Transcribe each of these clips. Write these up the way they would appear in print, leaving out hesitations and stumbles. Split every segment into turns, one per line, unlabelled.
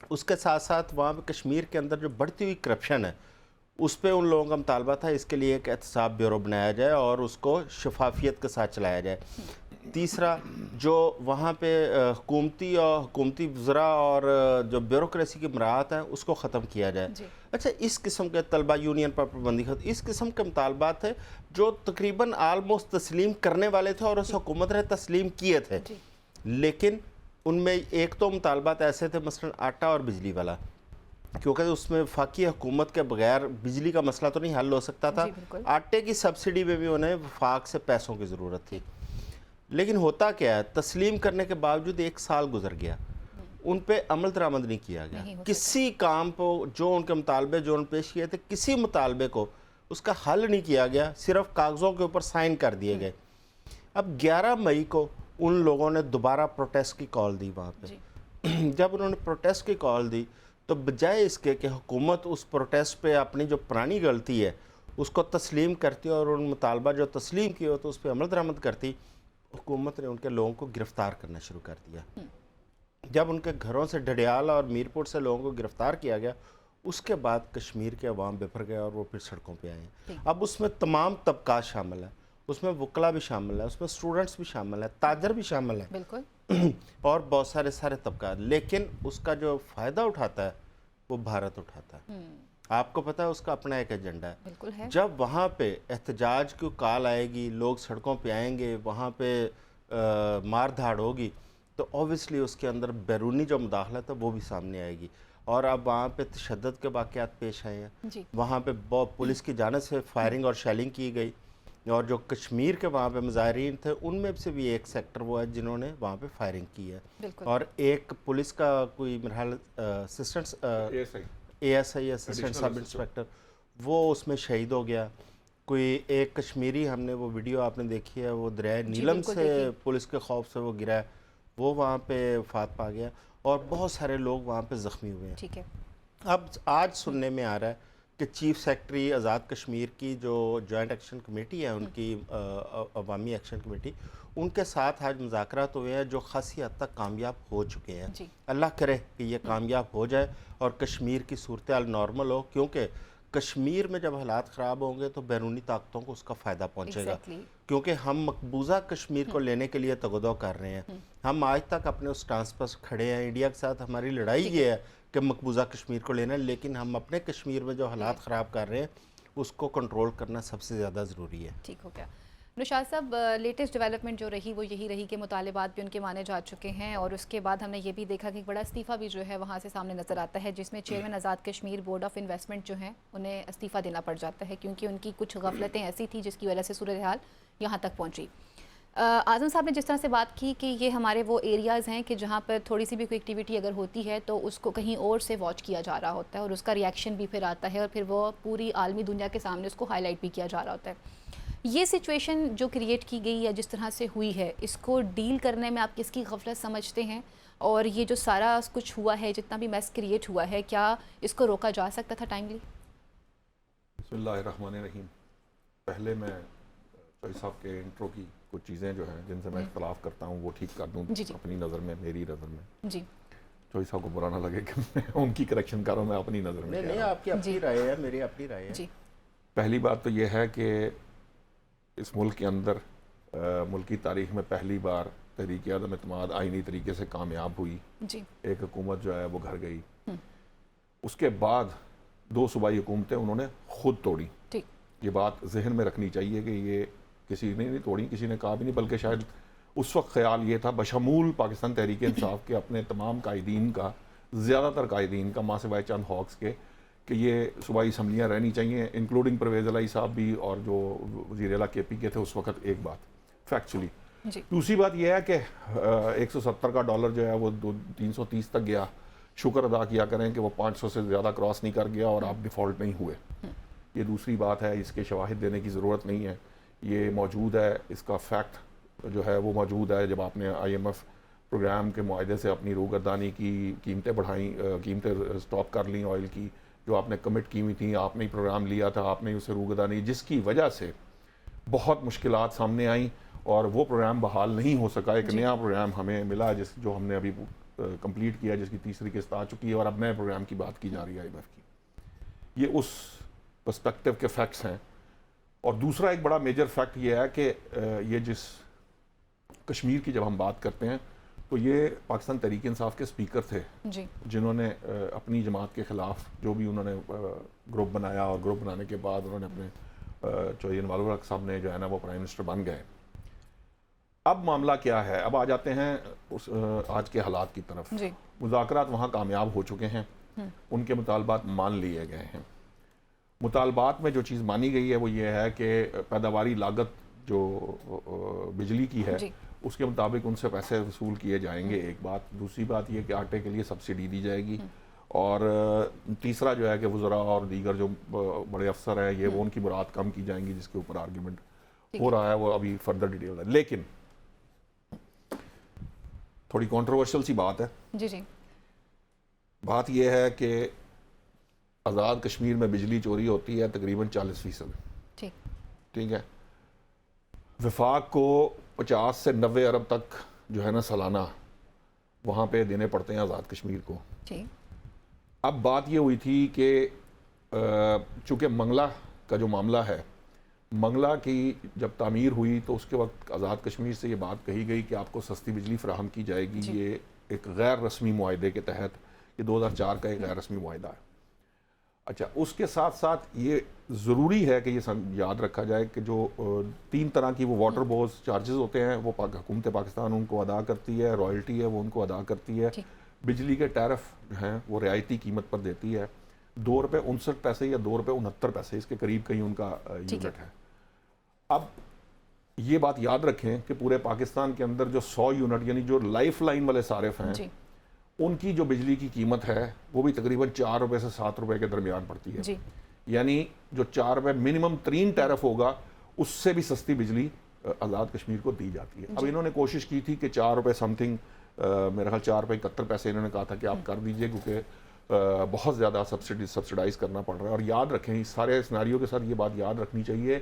اس کے ساتھ ساتھ وہاں پہ کشمیر کے اندر جو بڑھتی ہوئی کرپشن ہے اس پہ ان لوگوں کا مطالبہ تھا اس کے لیے ایک احتساب بیورو بنایا جائے اور اس کو شفافیت کے ساتھ چلایا جائے. تیسرا جو وہاں پہ حکومتی وزراء اور جو بیوروکریسی کی مراعات ہیں اس کو ختم کیا جائے. اچھا اس قسم کے طلبہ یونین پر پابندی اس قسم کے مطالبات تھے جو تقریباً آلموسٹ تسلیم کرنے والے تھے اور اس حکومت نے تسلیم کیے تھے. لیکن ان میں ایک تو مطالبات ایسے تھے مثلا آٹا اور بجلی والا، کیونکہ اس میں وفاقی حکومت کے بغیر بجلی کا مسئلہ تو نہیں حل ہو سکتا تھا. آٹے کی سبسڈی میں بھی انہیں وفاق سے پیسوں کی ضرورت تھی. لیکن ہوتا کیا ہے، تسلیم کرنے کے باوجود 1 سال گزر گیا، ان پہ عمل درآمد نہیں کیا گیا. کسی کام کو جو ان کے مطالبے جو ان پیش کیے تھے کسی مطالبے کو اس کا حل نہیں کیا گیا، صرف کاغذوں کے اوپر سائن کر دیے گئے. اب 11 مئی کو ان لوگوں نے دوبارہ پروٹیسٹ کی کال دی وہاں پہ. جب انہوں نے پروٹیسٹ کی کال دی تو بجائے اس کے کہ حکومت اس پروٹیسٹ پہ اپنی جو پرانی غلطی ہے اس کو تسلیم کرتی اور ان مطالبہ جو تسلیم کیے ہوتے اس پہ عمل درآمد کرتی، حکومت نے ان کے لوگوں کو گرفتار کرنا شروع کر دیا. جب ان کے گھروں سے ڈڈیال اور میرپور سے لوگوں کو گرفتار کیا گیا اس کے بعد کشمیر کے عوام بفر گئے اور وہ پھر سڑکوں پہ آئے ہیں. اب اس میں تمام طبقات شامل ہیں، اس میں وکلا بھی شامل ہے، اس میں اسٹوڈنٹس بھی شامل ہیں، تاجر بھی شامل ہیں،
بالکل،
اور بہت سارے طبقات. لیکن اس کا جو فائدہ اٹھاتا ہے وہ بھارت اٹھاتا ہے. آپ کو پتہ ہے اس کا اپنا ایک ایجنڈا ہے.
بالکل ہے.
جب وہاں پہ احتجاج کی کال آئے گی، لوگ سڑکوں پہ آئیں گے، وہاں پہ مار دھاڑ ہوگی تو اوبیسلی اس کے اندر بیرونی جو مداخلت ہے وہ بھی سامنے آئے گی. اور اب وہاں پہ تشدد کے واقعات پیش آئے ہیں. وہاں پہ پولیس کی جانب سے فائرنگ اور شیلنگ کی گئی، اور جو کشمیر کے وہاں پہ مظاہرین تھے ان میں سے بھی ایک سیکٹر وہ ہے جنہوں نے وہاں پہ فائرنگ کی ہے. اور ایک پولیس کا کوئی مرحل assistant A S I assistant sub inspector وہ اس میں شہید ہو گیا. کوئی ایک کشمیری، ہم نے وہ ویڈیو آپ نے دیکھی ہے، وہ دریائے نیلم سے پولیس کے خوف سے وہ گرا ہے، وہ وہاں پہ وفات پا گیا، اور بہت سارے لوگ وہاں پہ زخمی ہوئے ہیں. اب آج سننے میں آ رہا ہے کہ چیف سیکرٹری آزاد کشمیر کی جو جوائنٹ ایکشن کمیٹی ہے، ان کی عوامی ایکشن کمیٹی، ان کے ساتھ آج مذاکرات ہوئے ہیں جو خاصی حد تک کامیاب ہو چکے ہیں. اللہ کرے کہ یہ کامیاب ہو جائے اور کشمیر کی صورتحال نارمل ہو، کیونکہ کشمیر میں جب حالات خراب ہوں گے تو بیرونی طاقتوں کو اس کا فائدہ پہنچے گا. کیونکہ ہم مقبوضہ کشمیر کو لینے کے لیے تغدو کر رہے ہیں. ہم آج تک اپنے اس ٹرانس پر کھڑے ہیں. انڈیا کے ساتھ ہماری لڑائی یہ ہے کہ مقبوضہ کشمیر کو لینا ہے، لیکن ہم اپنے کشمیر میں جو حالات خراب کر رہے ہیں اس کو کنٹرول کرنا سب سے زیادہ ضروری ہے.
ٹھیک ہو گیا. نشاط صاحب، لیٹسٹ ڈیولپمنٹ جو رہی وہ یہی رہی کہ مطالبات بھی ان کے مانے جا چکے ہیں، اور اس کے بعد ہم نے یہ بھی دیکھا کہ ایک بڑا استعفیٰ بھی جو ہے وہاں سے سامنے نظر آتا ہے، جس میں chairman Azad Kashmir board of investment جو ہیں انہیں استعفیٰ دینا پڑ جاتا ہے کیونکہ ان کی کچھ غفلتیں ایسی تھیں جس کی وجہ سے صورتحال یہاں تک پہنچی. اعظم صاحب نے جس طرح سے بات کی کہ یہ ہمارے وہ ایریاز ہیں کہ جہاں پر تھوڑی سی بھی کوئی ایکٹیویٹی اگر ہوتی ہے تو اس کو کہیں اور سے واچ کیا جا رہا ہوتا ہے اور اس کا ریئیکشن بھی پھر آتا ہے اور پھر وہ پوری عالمی دنیا کے سامنے اس کو ہائی لائٹ بھی کیا جا رہا ہوتا ہے. یہ سچویشن جو کریٹ کی گئی یا جس طرح سے ہوئی ہے، اس کو ڈیل کرنے میں آپ کس کی غفلت سمجھتے ہیں؟ اور یہ جو سارا کچھ ہوا ہے، جتنا بھی میس کریٹ ہوا ہے، کیا اس کو روکا جا سکتا تھا ٹائملی؟
بسم اللہ الرحمن الرحیم. پہلے میں چوئی صاحب کے انٹرو کی کچھ چیزیں جو ہیں جن سے میں اختلاف کرتا ہوں وہ ٹھیک کر دوں اپنی نظر میں، میری نظر میں.
جی
چوئی صاحب کو برا نہ لگے کہ میں ان کی کریکشن کروں، میں اپنی نظر میں.
نہیں، آپ کی اپنی رائے ہے، میری اپنی رائے ہے.
پہلی بات تو یہ ہے کہ اس ملک کے اندر ملکی تاریخ میں پہلی بار تحریک عدم اعتماد آئینی طریقے سے کامیاب ہوئی. ایک حکومت جو ہے وہ گھر گئی. اس کے بعد 2 صوبائی حکومتیں انہوں نے خود توڑی. یہ بات ذہن میں رکھنی چاہیے کہ یہ کسی نے نہیں توڑی، کسی نے کہا بھی نہیں، بلکہ شاید اس وقت خیال یہ تھا بشمول پاکستان تحریک انصاف کے اپنے تمام قائدین کا، زیادہ تر قائدین کا، ماں سوائے چند ہاکس کے، کہ یہ صوبائی اسمبلیاں رہنی چاہیے، انکلوڈنگ پرویز الہی صاحب بھی اور جو وزیر اعلیٰ کے پی کے تھے اس وقت. ایک بات فیکچولی. دوسری بات یہ ہے کہ $170 کا جو ہے وہ 330 تک گیا. شکر ادا کیا کریں کہ وہ 500 سے زیادہ کراس نہیں کر گیا اور آپ ڈیفالٹ نہیں ہوئے. یہ دوسری بات ہے، اس کے شواہد دینے کی ضرورت نہیں ہے، یہ موجود ہے. اس کا فیکٹ جو ہے وہ موجود ہے. جب آپ نے IMF پروگرام کے معاہدے سے اپنی روگردانی کی قیمتیں بڑھائیں، قیمتیں سٹاپ کر لیں آئل کی، جو آپ نے کمٹ کی ہوئی تھیں، آپ نے پروگرام لیا تھا، آپ نے اسے روگردانی، جس کی وجہ سے بہت مشکلات سامنے آئیں اور وہ پروگرام بحال نہیں ہو سکا. ایک نیا پروگرام ہمیں ملا جو ہم نے ابھی کمپلیٹ کیا جس کی تیسری قسط آ چکی ہے اور اب نئے پروگرام کی بات کی جا رہی ہے IMF کی. یہ اس پرسپیکٹو کے فیکٹس ہیں. اور دوسرا ایک بڑا میجر فیکٹ یہ ہے کہ یہ جس کشمیر کی جب ہم بات کرتے ہیں تو یہ پاکستان تحریک انصاف کے اسپیکر تھے
جی
جنہوں نے اپنی جماعت کے خلاف جو بھی انہوں نے گروپ بنایا اور گروپ بنانے کے بعد انہوں نے اپنے چودھری انوار الحق صاحب نے جو ہے نا وہ پرائم منسٹر بن گئے. اب معاملہ کیا ہے؟ اب آ جاتے ہیں آج کے حالات کی طرف.
جی
مذاکرات وہاں کامیاب ہو چکے ہیں, ان کے مطالبات مان لیے گئے ہیں. مطالبات میں جو چیز مانی گئی ہے وہ یہ ہے کہ پیداواری لاگت جو بجلی کی ہے اس کے مطابق ان سے پیسے وصول کیے جائیں گے, ایک بات. دوسری بات یہ کہ آٹے کے لیے سبسڈی دی جائے گی. اور تیسرا جو ہے کہ وزراء اور دیگر جو بڑے افسر ہیں یہ وہ ان کی مراد کم کی جائیں گی, جس کے اوپر آرگیومنٹ ہو رہا ہے, وہ ابھی فردر ڈیٹیل ہے. لیکن تھوڑی کنٹروورشل سی بات ہے.
جی جی
بات یہ ہے کہ آزاد کشمیر میں بجلی چوری ہوتی ہے تقریباً 40%. ٹھیک ہے. وفاق کو 50 سے 90 ارب تک جو ہے نا سالانہ وہاں پہ دینے پڑتے ہیں آزاد کشمیر کو. اب بات یہ ہوئی تھی کہ چونکہ منگلہ کا جو معاملہ ہے, منگلہ کی جب تعمیر ہوئی تو اس کے وقت آزاد کشمیر سے یہ بات کہی گئی کہ آپ کو سستی بجلی فراہم کی جائے گی. یہ ایک غیر رسمی معاہدے کے تحت, یہ 2004 کا ایک غیر رسمی معاہدہ ہے. اچھا, اس کے ساتھ ساتھ یہ ضروری ہے کہ یہ یاد رکھا جائے کہ جو 3 طرح کی وہ واٹر بوز چارجز ہوتے ہیں وہ حکومت پاکستان ان کو ادا کرتی ہے, رائلٹی ہے وہ ان کو ادا کرتی ہے. بجلی کے ٹیرف ہیں وہ رعایتی قیمت پر دیتی ہے, ₹2.59 یا ₹2.69 اس کے قریب کہیں ان کا یونٹ ہے. اب یہ بات یاد رکھیں کہ پورے پاکستان کے اندر جو 100 یونٹ یعنی جو لائف لائن والے صارف ہیں ان کی جو بجلی کی قیمت ہے وہ بھی تقریباً ₹4 سے ₹7 کے درمیان پڑتی ہے. یعنی جو ₹4 منیمم ترین ٹیرف ہوگا اس سے بھی سستی بجلی آزاد کشمیر کو دی جاتی ہے. اب انہوں نے کوشش کی تھی کہ ₹4 سم تھنگ, میرا خیال ₹4.71 انہوں نے کہا تھا کہ آپ کر دیجئے کیونکہ بہت زیادہ سبسڈائز کرنا پڑ رہا ہے. اور یاد رکھیں اس سارے سیناریو کے ساتھ یہ بات یاد رکھنی چاہیے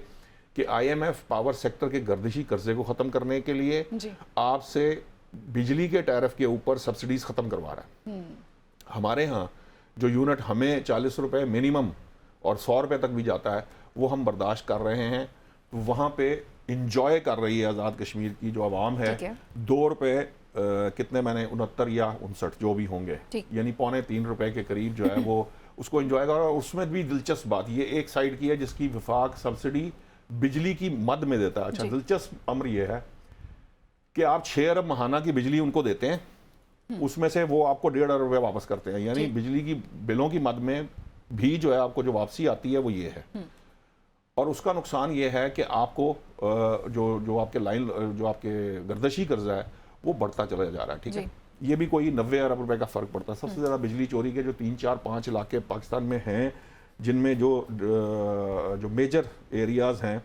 کہ IMF پاور سیکٹر کے گردشی قرضے کو ختم کرنے کے لیے آپ سے بجلی کے ٹیرف کے اوپر سبسڈیز ختم کروا رہا ہے. ہمارے ہاں جو یونٹ ہمیں ₹40 منیمم اور ₹100 تک بھی جاتا ہے وہ ہم برداشت کر رہے ہیں. وہاں پہ انجوائے کر رہی ہے آزاد کشمیر کی جو عوام ہے ₹2 کتنے میں نے 69 یا 59 جو بھی ہوں گے یعنی ₹2.75 کے قریب جو ہے وہ اس کو انجوائے کر رہا ہے. اور اس میں بھی دلچسپ بات یہ ایک سائڈ کی ہے جس کی وفاق سبسڈی بجلی کی مد میں دیتا ہے. اچھا, دلچسپ امر یہ ہے کہ آپ 6 ارب ماہانہ کی بجلی ان کو دیتے ہیں, اس میں سے وہ آپ کو ₹1.5 ارب واپس کرتے ہیں. یعنی بجلی کی بلوں کی مد میں بھی جو ہے آپ کو جو واپسی آتی ہے وہ یہ ہے. اور اس کا نقصان یہ ہے کہ آپ کو جو آپ کے لائن جو آپ کے گردشی قرضہ ہے وہ بڑھتا چلا جا رہا ہے. ٹھیک ہے, یہ بھی کوئی ₹90 ارب کا فرق پڑتا ہے. سب سے زیادہ بجلی چوری کے جو 3, 4, 5 علاقے پاکستان میں ہیں جن میں جو میجر ایریاز ہیں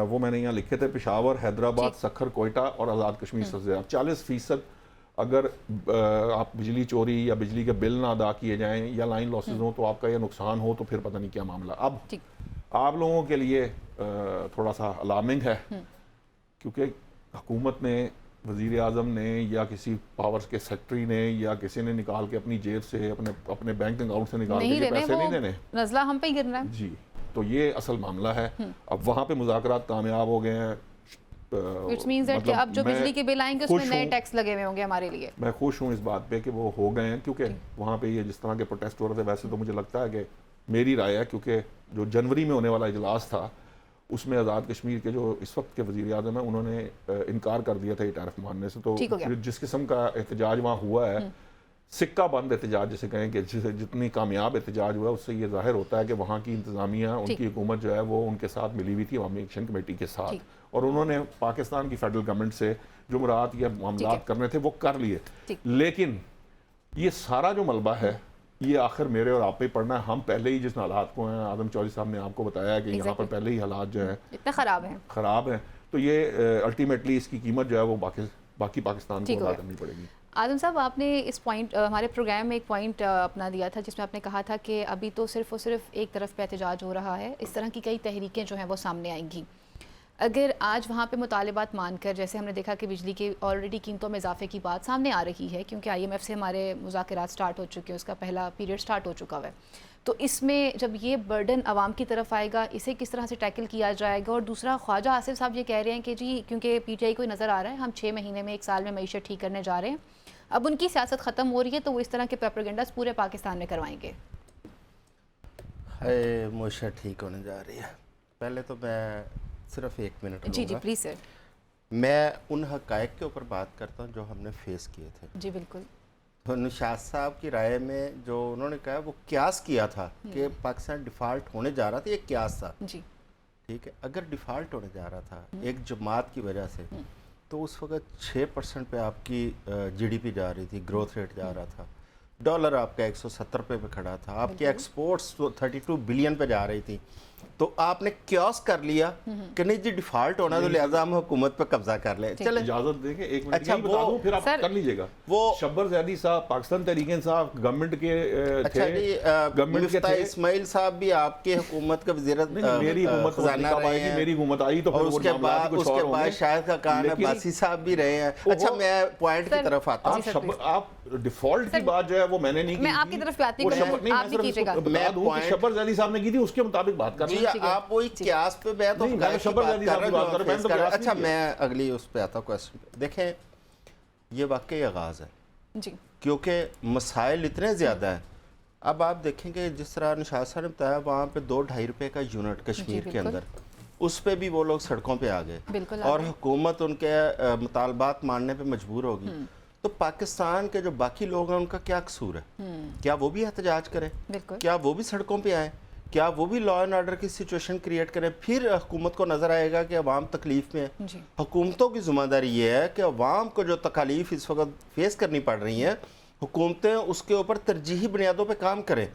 وہ میں نے یہاں لکھے تھے, پشاور, حیدرآباد, سکھر, کوئٹہ اور آزاد کشمیر. سب سے زیادہ 40% اگر آپ بجلی چوری یا بجلی کے بل نہ ادا کیے جائیں یا لائن لاسز ہوں تو آپ کا یہ نقصان ہو تو پھر پتہ نہیں کیا معاملہ. اب آپ لوگوں کے لیے تھوڑا سا الارمنگ ہے کیونکہ حکومت نے, وزیر اعظم نے یا کسی پاور کے سیکٹری نے یا کسی نے نکال کے اپنی جیب سے اپنے بینک اکاؤنٹ سے نکال کے پیسے نہیں دینے,
نزلہ ہم پہ ہی گرنا ہے.
جی, تو یہ اصل معاملہ ہے. اب وہاں پہ مذاکرات کامیاب ہو گئے ہیں,
which means that کہ اب جو بجلی کے بل آئیں گے اس میں نئے ٹیکس لگے ہوئے ہوں گے ہمارے لیے.
میں خوش ہوں اس بات پہ کہ وہ ہو گئے ہیں کیونکہ وہاں پہ یہ جس طرح کے پروٹیسٹ ہو رہے تھے ویسے تو مجھے لگتا ہے کہ میری رائے ہے کیونکہ جو جنوری میں ہونے والا اجلاس تھا اس میں آزاد کشمیر کے جو اس وقت کے وزیر اعظم ہیں انہوں نے انکار کر دیا تھا یہ ٹیرف ماننے سے. تو جس قسم کا احتجاج وہاں ہوا ہے, سکہ بند احتجاج جسے کہیں کہ جتنی کامیاب احتجاج ہوا ہے اس سے یہ ظاہر ہوتا ہے کہ وہاں کی انتظامیہ, ان کی حکومت جو ہے وہ ان کے ساتھ ملی ہوئی تھی عوامی ایکشن کمیٹی کے ساتھ, اور انہوں نے پاکستان کی فیڈرل گورنمنٹ سے جو مراد یا معاملات کرنے تھے وہ کر لیے. لیکن یہ سارا جو ملبہ ہے یہ آخر میرے اور آپ پہ پڑنا ہے. ہم پہلے ہی جس حالات کو ہیں, اعظم چودھری صاحب نے آپ کو بتایا ہے کہ یہاں پر پہلے ہی حالات جو ہیں
اتنے خراب ہیں,
تو یہ الٹیمیٹلی اس کی قیمت جو ہے وہ باقی پاکستان کو ادا کرنی پڑے گی.
اعظم صاحب, آپ نے اس پوائنٹ ہمارے پروگرام میں ایک پوائنٹ اپنا دیا تھا جس میں آپ نے کہا تھا کہ ابھی تو صرف اور صرف ایک طرف پہ احتجاج ہو رہا ہے, اس طرح کی کئی تحریکیں جو ہیں وہ سامنے آئیں گی. اگر آج وہاں پہ مطالبات مان کر، جیسے ہم نے دیکھا کہ بجلی کی آلریڈی قیمتوں میں اضافے کی بات سامنے آ رہی ہے، کیونکہ IMF سے ہمارے مذاکرات سٹارٹ ہو چکے ہیں، اس کا پہلا پیریڈ سٹارٹ ہو چکا ہے، تو اس میں جب یہ برڈن عوام کی طرف آئے گا، اسے کس طرح سے ٹیکل کیا جائے گا؟ اور دوسرا، خواجہ آصف صاحب یہ کہہ رہے ہیں کہ جی کیونکہ PTI کو نظر آ رہا ہے ہم 6 مہینے میں 1 سال میں معیشت ٹھیک کرنے جا رہے ہیں، اب ان کی سیاست ختم ہو رہی ہے تو وہ اس طرح کے پروپیگنڈاز پورے پاکستان میں کروائیں گے۔
معیشت ٹھیک ہونے جا رہی ہے، پہلے تو میں صرف 1 منٹ لوں گا۔
جی پلیز سر۔
میں ان حقائق کے اوپر بات کرتا ہوں جو ہم نے فیس کیے تھے۔
جی بالکل۔
تو نشاط صاحب کی رائے میں جو انہوں نے کہا وہ قیاس کیا تھا کہ پاکستان ڈیفالٹ ہونے جا رہا تھا، یہ قیاس تھا،
جی
ٹھیک ہے۔ اگر ڈیفالٹ ہونے جا رہا تھا ایک جماعت کی وجہ سے، تو اس وقت 6% پہ آپ کی GDP جا رہی تھی، گروتھ ریٹ جا رہا تھا، ڈالر آپ کا 170 پہ کھڑا تھا، آپ کے ایکسپورٹس 32 بلین پہ جا رہی تھی، تو آپ نے کیوس کر لیا کہ نہیں جی ڈیفالٹ ہونا تو لہٰذا ہم حکومت پہ قبضہ کر لیں۔ چلیں
اجازت دیں کہ 1 منٹ
اچھا،
یہی بتا دوں پھر آپ کر لیجئے گا۔
وہ
شبر زیدی صاحب پاکستان تحریک انصاف گورنمنٹ کے
اچھا جی،
گورنمنٹ کے
مفتاح اسماعیل صاحب بھی آپ کے حکومت کا وزیر
میری حکومت
خزانہ رہے ہیں،
میری حکومت آئی تو
اور اس کے بعد شاہد کا کان عباسی صاحب بھی رہے ہیں۔ اچھا میں پوائنٹ کی طرف آتا ہوں۔
آپ ڈیفالٹ کی بات جو ہے وہ میں نے نہیں کی،
میں آپ کی طرف بات نہیں کروں، آپ بھی کیجئے گا۔
میں شبر زیدی صاحب نے کی تھی، اس کے مطابق بات کر
جی آپ وہی قیاس پہ میں تو حقائق کی بات کر رہا ہوں۔ اچھا میں اگلی اس پہ آتا ہوں کویسچن پہ۔ دیکھیں یہ واقعی آغاز ہے
جی،
کیونکہ مسائل اتنے زیادہ ہیں۔ اب آپ دیکھیں کہ جس طرح نشاط صاحب نے بتایا وہاں پہ 2-2.5 روپے کا یونٹ کشمیر کے اندر، اس پہ بھی وہ لوگ سڑکوں پہ آ گئے اور حکومت ان کے مطالبات ماننے پہ مجبور ہوگی، تو پاکستان کے جو باقی لوگ ہیں ان کا کیا قصور ہے؟ کیا وہ بھی احتجاج کریں؟ کیا وہ بھی سڑکوں پہ آئیں؟ کیا وہ بھی لا اینڈ آرڈر کی سچویشن کریٹ کریں؟ پھر حکومت کو نظر آئے گا کہ عوام تکلیف میں ہے۔ حکومتوں کی ذمہ داری یہ ہے کہ عوام کو جو تکالیف اس وقت فیس کرنی پڑ رہی ہیں، حکومتیں اس کے اوپر ترجیحی بنیادوں پہ کام کریں۔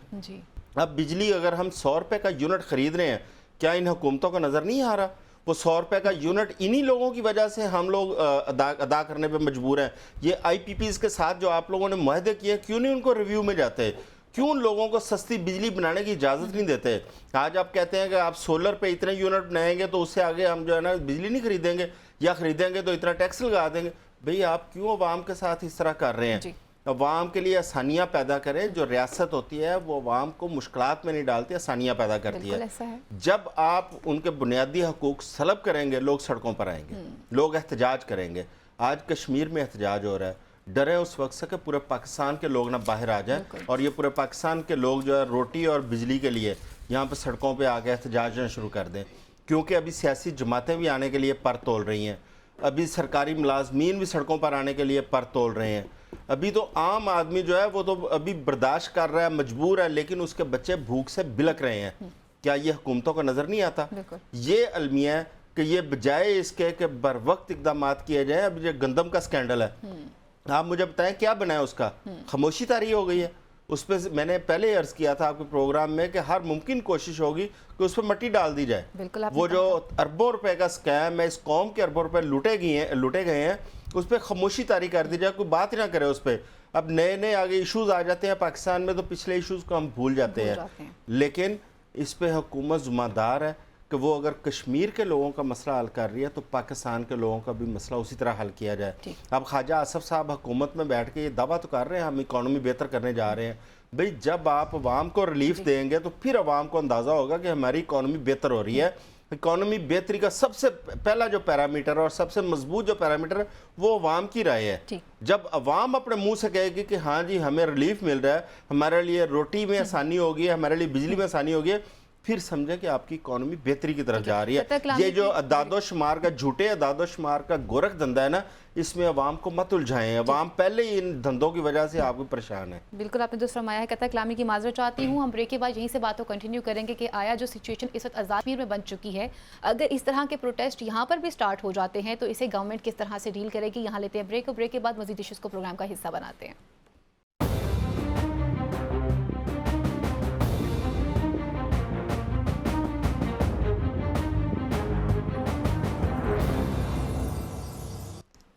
اب بجلی اگر ہم 100 روپے کا یونٹ خرید رہے ہیں، کیا ان حکومتوں کو نظر نہیں آ رہا؟ وہ 100 روپے کا یونٹ انہی لوگوں کی وجہ سے ہم لوگ ادا کرنے پہ مجبور ہیں۔ یہ IPPs کے ساتھ جو آپ لوگوں نے معاہدے کیے، کیوں نہیں ان کو ریویو میں جاتے؟ کیوں ان لوگوں کو سستی بجلی بنانے کی اجازت نہیں دیتے؟ آج آپ کہتے ہیں کہ آپ سولر پہ اتنے یونٹ بنائیں گے تو اس سے آگے ہم جو ہے نا بجلی نہیں خریدیں گے، یا خریدیں گے تو اتنا ٹیکس لگا دیں گے۔ بھئی آپ کیوں عوام کے ساتھ اس طرح کر رہے ہیں؟ عوام کے لیے آسانیاں پیدا کریں۔ جو ریاست ہوتی ہے وہ عوام کو مشکلات میں نہیں ڈالتی، آسانیاں پیدا کرتی ہے۔ جب آپ ان کے بنیادی حقوق سلب کریں گے، لوگ سڑکوں پر آئیں گے، لوگ احتجاج کریں گے۔ آج کشمیر میں احتجاج ہو رہا ہے، ڈریں اس وقت سے کہ پورے پاکستان کے لوگ نہ باہر آ جائیں اور یہ پورے پاکستان کے لوگ جو ہے روٹی اور بجلی کے لیے یہاں پہ سڑکوں پہ آ کے احتجاج شروع کر دیں، کیونکہ ابھی سیاسی جماعتیں بھی آنے کے لیے پر تول رہی ہیں، ابھی سرکاری ملازمین بھی سڑکوں پر آنے کے لیے پر تول رہے ہیں، ابھی تو عام آدمی جو ہے وہ تو ابھی برداشت کر رہا ہے، مجبور ہے، لیکن اس کے بچے بھوک سے بلک رہے ہیں۔ کیا یہ حکومتوں کو نظر نہیں آتا؟ یہ المیہ ہے کہ یہ بجائے اس کے کہ بر وقت اقدامات کیے جائیں، اب یہ گندم کا سکینڈل ہے، آپ مجھے بتائیں کیا بنا ہے اس کا؟ خاموشی طاری ہو گئی ہے اس پہ۔ میں نے پہلے عرض کیا تھا آپ کے پروگرام میں کہ ہر ممکن کوشش ہوگی کہ اس پہ مٹی ڈال دی جائے۔ وہ جو اربوں روپے کا سکیم ہے، اس قوم کے اربوں روپے لوٹے گئے ہیں، اس پہ خاموشی طاری کر دی جائے، کوئی بات ہی نہ کرے اس پہ۔ اب نئے آگے ایشوز آ جاتے ہیں پاکستان میں تو پچھلے ایشوز کو ہم بھول جاتے ہیں، لیکن اس پہ حکومت ذمہ دار ہے کہ وہ اگر کشمیر کے لوگوں کا مسئلہ حل کر رہی ہے تو پاکستان کے لوگوں کا بھی مسئلہ اسی طرح حل کیا جائے۔ اب خواجہ آصف صاحب حکومت میں بیٹھ کے یہ دعویٰ تو کر رہے ہیں ہم اکانومی بہتر کرنے جا رہے ہیں۔ بھئی جب آپ عوام کو ریلیف دیں گے تو پھر عوام کو اندازہ ہوگا کہ ہماری اکانومی بہتر ہو رہی ہے۔ اکانومی بہتری کا سب سے پہلا جو پیرامیٹر اور سب سے مضبوط جو پیرامیٹر ہے وہ عوام کی رائے ہے۔ جب عوام اپنے منہ سے کہے گی کہ ہاں جی ہمیں ریلیف مل رہا ہے، ہمارے لیے روٹی میں آسانی ہوگی ہے، ہمارے لیے بجلی میں آسانی ہوگی ہے، پھر سمجھیں کہ آپ کی اکانومی بہتری کی طرف جا رہی ہے۔ یہ جو اعداد و شمار کا جھوٹے اعداد و شمار کا گورکھ دھندہ ہے نا، اس میں عوام کو مت الجھائیں، عوام پہلے ہی ان دھندوں کی وجہ سے آپ کو پریشان ہے۔
بالکل آپ نے درست فرمایا ہے۔ قطع کلامی کی معذرت چاہتی ہوں، ہم بریک کے بعد یہیں سے بات کو کنٹینیو کریں گے کہ آیا جو سچویشن اس وقت کشمیر میں بن چکی ہے، اگر اس طرح کے پروٹیسٹ یہاں پر بھی سٹارٹ ہو جاتے ہیں تو اسے گورنمنٹ کس طرح سے ڈیل کرے گی؟ یہاں لیتے ہیں بریک، اور بریک کے بعد مزید ایشوز کو پروگرام کا حصہ بناتے ہیں۔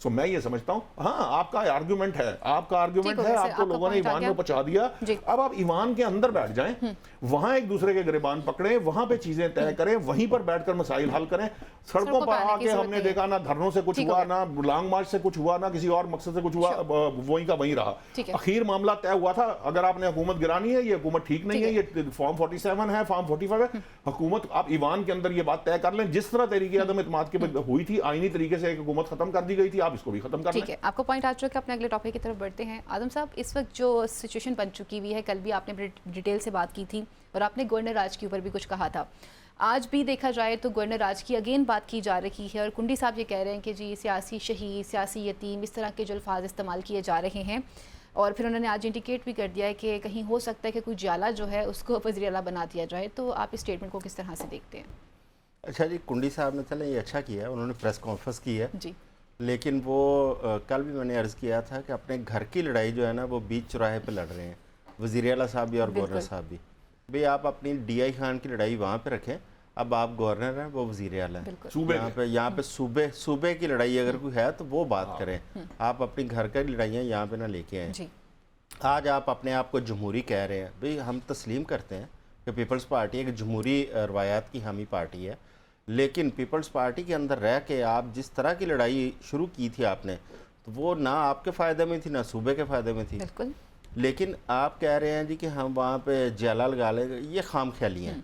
سو میں یہ سمجھتا ہوں ہاں آپ کا آرگیومنٹ ہے آپ کو لوگوں نے ایوان میں پہنچا دیا. اب آپ ایوان کے اندر بیٹھ جائیں, وہاں ایک دوسرے کے گریبان پکڑیں, وہاں پہ چیزیں طے کریں, وہیں پر بیٹھ کر مسائل حل کریں. سڑکوں پر آ کے ہم نے دیکھا نہ دھرنوں سے کچھ ہوا, نہ لانگ مارچ سے کچھ ہوا, نہ کسی اور مقصد سے کچھ ہوا, وہیں کا وہیں رہا. اخیر معاملہ طے ہوا تھا, اگر آپ نے حکومت گرانی ہے, یہ حکومت ٹھیک نہیں ہے, یہ فارم 47 ہے, فارم 45 ہے, حکومت آپ ایوان کے اندر یہ بات طے کر لیں. جس طرح تحریک عدم اعتماد کے ہوئی تھی, آئینی طریقے سے ایک حکومت ختم کر دی گئی تھی, آپ اس کو بھی ختم کر لیں.
ٹھیک ہے, آپ کو پوائنٹ آ چکا, اپنے اگلے ٹاپک کی طرف بڑھتے ہیں. آدم صاحب, اس وقت جو سچویشن بن چکی ہوئی ہے, کل بھی آپ نے ڈیٹیل سے بات کی تھی اور آپ نے گورنر راج کے اوپر بھی کچھ کہا تھا. آج بھی دیکھا جائے تو گورنر راج کی اگین بات کی جا رہی ہے اور کنڈی صاحب یہ کہہ رہے ہیں کہ جی سیاسی شہید, سیاسی یتیم, اس طرح کے جو الفاظ استعمال کیے جا رہے ہیں. اور پھر انہوں نے آج انڈیکیٹ بھی کر دیا ہے کہ کہیں ہو سکتا ہے کہ کوئی جالا جو ہے اس کو وزیر اعلیٰ بنا دیا جائے. تو آپ اس اسٹیٹمنٹ کو کس طرح سے دیکھتے ہیں؟
اچھا جی, کنڈی صاحب نے چلیں یہ اچھا کیا ہے, انہوں نے پریس کانفرنس کی ہے
جی,
لیکن وہ کل بھی میں نے عرض کیا تھا کہ اپنے گھر کی لڑائی جو ہے نا وہ بیچ چوراہے پہ لڑ رہے ہیں, وزیر اعلیٰ صاحب بھی اور گورنر صاحب بھی. بھئی آپ اپنی ڈی آئی خان کی لڑائی وہاں پہ رکھیں, اب آپ گورنر ہیں, وہ وزیر اعلیٰ ہیں. یہاں پہ صوبے کی لڑائی اگر کوئی ہے تو وہ بات کریں, آپ اپنی گھر کی لڑائیاں یہاں پہ نہ لے کے آئیں. آج آپ اپنے آپ کو جمہوری کہہ رہے ہیں. بھئی ہم تسلیم کرتے ہیں کہ پیپلز پارٹی ایک جمہوری روایات کی حامی پارٹی ہے, لیکن پیپلز پارٹی کے اندر رہ کے آپ جس طرح کی لڑائی شروع کی تھی آپ نے, تو وہ نہ آپ کے فائدے میں تھی نہ صوبے کے فائدے میں تھی. لیکن آپ کہہ رہے ہیں جی کہ ہم وہاں پہ جیلا لگا لیں گے, یہ خام خیالی ہیں.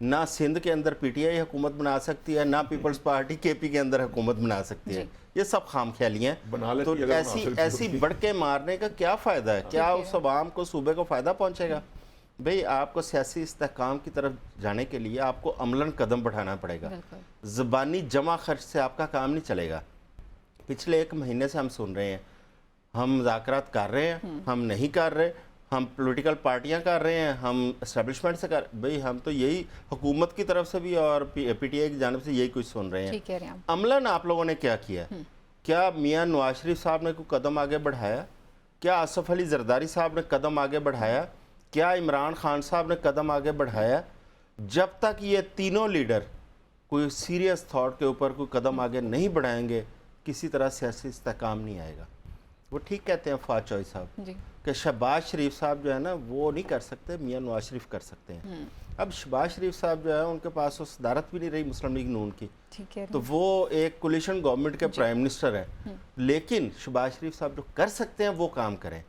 نہ سندھ کے اندر پی ٹی آئی حکومت بنا سکتی ہے, نہ پیپلز پارٹی کے پی کے اندر حکومت بنا سکتی ہے. یہ سب خام خیالی ہیں. تو ایسی بڑھ کے مارنے کا کیا فائدہ ہے؟ کیا اس عوام کو, صوبے کو فائدہ پہنچے گا؟ بھئی آپ کو سیاسی استحکام کی طرف جانے کے لیے آپ کو عملاً قدم بڑھانا پڑے گا. زبانی جمع خرچ سے آپ کا کام نہیں چلے گا. پچھلے 1 مہینے سے ہم سن رہے ہیں, ہم مذاکرات کر رہے ہیں, ہم نہیں کر رہے, ہم پولیٹیکل پارٹیاں کر رہے ہیں, ہم اسٹیبلشمنٹ سے بھئی ہم تو یہی حکومت کی طرف سے بھی اور پی ٹی آئی کی جانب سے یہی کچھ سن رہے ہیں. عملاً آپ لوگوں نے کیا کیا؟ کیا میاں نواز شریف صاحب نے کوئی قدم آگے بڑھایا؟ کیا آصف علی زرداری صاحب نے قدم آگے بڑھایا؟ کیا عمران خان صاحب نے قدم آگے بڑھایا؟ جب تک یہ تینوں لیڈر کوئی سیریس تھاٹ کے اوپر کوئی قدم آگے نہیں بڑھائیں گے, کسی طرح سیاسی استحکام نہیں آئے گا. وہ ٹھیک کہتے ہیں فواد چوہی صاحب کہ شہباز شریف صاحب جو ہے نا وہ نہیں کر سکتے, میاں نواز شریف کر سکتے ہیں. اب شہباز شریف صاحب جو ہے ان کے پاس وہ صدارت بھی نہیں رہی مسلم لیگ نون کی, تو وہ ایک کولیشن گورنمنٹ کے پرائم منسٹر ہیں. لیکن شہباز شریف صاحب جو کر سکتے ہیں وہ کام کریں.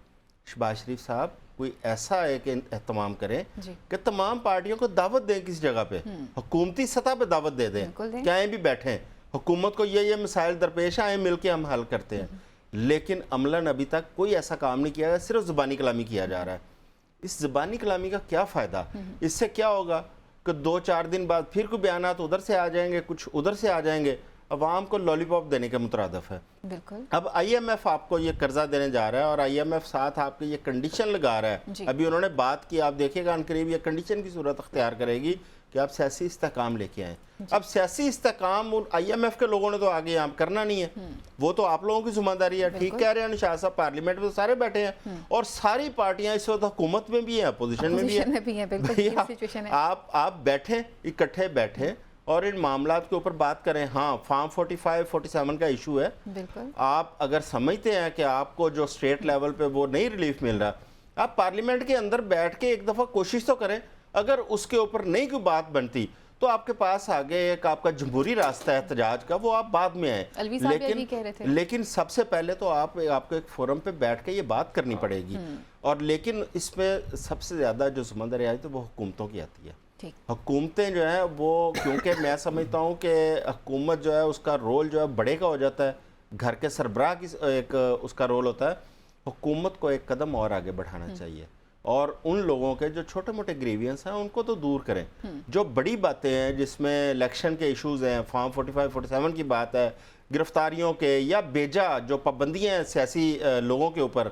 شہباز شریف صاحب کوئی ایسا ایک اہتمام کریں کہ تمام پارٹیوں کو دعوت دیں, کسی جگہ پہ حکومتی سطح پہ دعوت دے دیں, کہیں بھی بیٹھیں, حکومت کو یہ مسائل درپیش آئیں, مل کے ہم حل کرتے ہیں. لیکن عملاً ابھی تک کوئی ایسا کام نہیں کیا گیا, صرف زبانی کلامی کیا جا رہا ہے. اس زبانی کلامی کا کیا فائدہ؟ اس سے کیا ہوگا کہ 2-4 دن بعد پھر کوئی بیانات ادھر سے آ جائیں گے, کچھ ادھر سے آ جائیں گے, عوام کو لالی پاپ دینے کے مترادف ہے. اب آئی ایم ایف آپ کو یہ قرضہ دینے جا رہا ہے اور آئی ایم ایف ساتھ آپ کے یہ کنڈیشن لگا رہا ہے. ابھی انہوں نے بات کی, آپ دیکھیں گا عنقریب یہ کنڈیشن کی صورت اختیار کرے گی کہ آپ سیاسی استحکام لے کے آئیں. اب سیاسی استحکام آئی ایم ایف کے لوگوں نے تو آگے عام کرنا نہیں ہے, وہ تو آپ لوگوں کی ذمہ داری ہے. ٹھیک کہہ رہے ہیں نشاط صاحب, پارلیمنٹ میں تو سارے بیٹھے ہیں اور ساری پارٹیاں اس وقت حکومت میں بھی ہیں, اپوزیشن میں بھی ہیں. آپ بیٹھیں, اکٹھے بیٹھیں اور ان معاملات کے اوپر بات کریں. ہاں, فارم 45-47 کا ایشو ہے. آپ اگر سمجھتے ہیں کہ آپ کو جو اسٹیٹ لیول پہ وہ نہیں ریلیف مل رہا, آپ پارلیمنٹ کے اندر بیٹھ کے ایک دفعہ کوشش تو کریں. اگر اس کے اوپر نہیں کوئی بات بنتی تو آپ کے پاس آگے ایک آپ کا جمہوری راستہ ہے احتجاج کا, وہ آپ بعد میں آئیں. لیکن سب سے پہلے تو آپ کو ایک فورم پہ بیٹھ کے یہ بات کرنی پڑے گی. اور لیکن اس میں سب سے زیادہ جو ذمہ داری آئی تو وہ حکومتوں کی آتی ہے. حکومتیں جو ہیں وہ, کیونکہ میں سمجھتا ہوں کہ حکومت جو ہے اس کا رول جو ہے بڑے کا ہو جاتا ہے, گھر کے سربراہ کی ایک اس کا رول ہوتا ہے. حکومت کو ایک قدم اور آگے بڑھانا چاہیے اور ان لوگوں کے جو چھوٹے موٹے گریوینس ہیں ان کو تو دور کریں. جو بڑی باتیں ہیں جس میں الیکشن کے ایشوز ہیں, فارم 45-47 کی بات ہے, گرفتاریوں کے یا بیجا جو پابندیاں ہیں سیاسی لوگوں کے اوپر,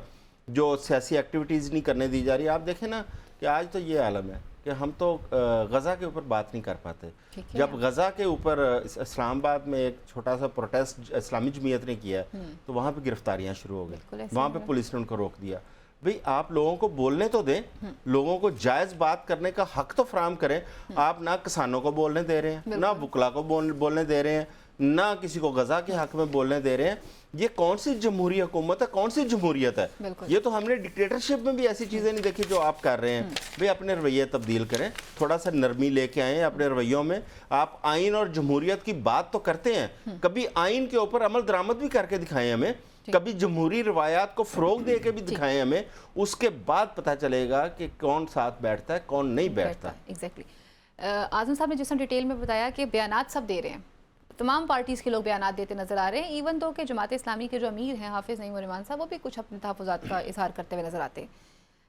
جو سیاسی ایکٹیویٹیز نہیں کرنے دی جا رہی. آپ دیکھیں نا کہ آج تو یہ عالم ہے کہ ہم تو غزہ کے اوپر بات نہیں کر پاتے. جب غزہ کے اوپر اسلام آباد میں ایک چھوٹا سا پروٹیسٹ اسلامی جمعیت نے کیا تو وہاں پہ گرفتاریاں شروع ہو گئی, وہاں پہ پولیس نے ان کو روک دیا. بھئی آپ لوگوں کو بولنے تو دیں, لوگوں کو جائز بات کرنے کا حق تو فراہم کریں. آپ نہ کسانوں کو بولنے دے رہے ہیں, نہ وکلا کو بولنے دے رہے ہیں, نہ کسی کو غزہ کے حق میں بولنے دے رہے ہیں. یہ کون سی جمہوری حکومت ہے, کون سی جمہوریت ہے؟ یہ تو ہم نے ڈکٹیٹرشپ میں بھی ایسی چیزیں نہیں دیکھی جو آپ کر رہے ہیں. بھئی اپنے رویے تبدیل کریں, تھوڑا سا نرمی لے کے آئیں اپنے رویوں میں. آپ آئین اور جمہوریت کی بات تو کرتے ہیں, کبھی آئین کے اوپر عمل درآمد بھی کر کے دکھائیں ہمیں, کبھی جمہوری روایات کو فروغ دے کے بھی دکھائیں ہمیں. اس کے بعد پتہ چلے گا کہ کون ساتھ بیٹھتا ہے, کون نہیں بیٹھتا.
ایگزیکٹلی. اعظم صاحب نے جس طرح ڈیٹیل میں بتایا کہ بیانات سب دے رہے ہیں, تمام پارٹیز کے لوگ بیانات دیتے نظر آ رہے ہیں, ایون دو کہ جماعت اسلامی کے جو امیر ہیں حافظ نعیم الرحمان صاحب, وہ بھی کچھ اپنے تحفظات کا اظہار کرتے ہوئے نظر آتے ہیں.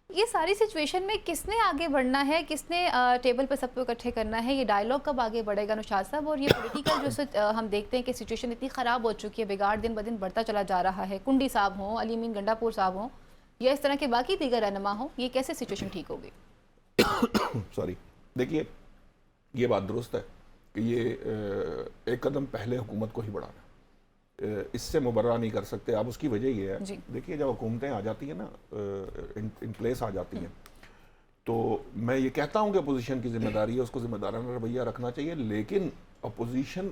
یہ ساری سچویشن میں کس نے آگے بڑھنا ہے, کس نے ٹیبل پہ سب کو اکٹھے کرنا ہے, یہ ڈائیلاگ کب آگے بڑھے گا نوشاد صاحب؟ اور یہ پولیٹیکل جو ہم دیکھتے ہیں کہ سچویشن اتنی خراب ہو چکی ہے, بگاڑ دن بدن بڑھتا چلا جا رہا ہے, کنڈی صاحب ہوں, علی امین گنڈا پور صاحب ہوں, یا اس طرح کے باقی دیگر رہنما ہوں, یہ کیسے سچویشن ٹھیک ہوگی؟
سوری, دیکھیے یہ بات درست ہے کہ یہ ایک قدم پہلے حکومت کو ہی بڑھانا, اس سے مبرہ نہیں کر سکتے آپ. اس کی وجہ یہ ہے, دیکھیے جب حکومتیں آ جاتی ہیں نا, ان پلیس آ جاتی ہیں, تو میں یہ کہتا ہوں کہ اپوزیشن کی ذمہ داری ہے, اس کو ذمہ دارانہ رویہ رکھنا چاہیے, لیکن اپوزیشن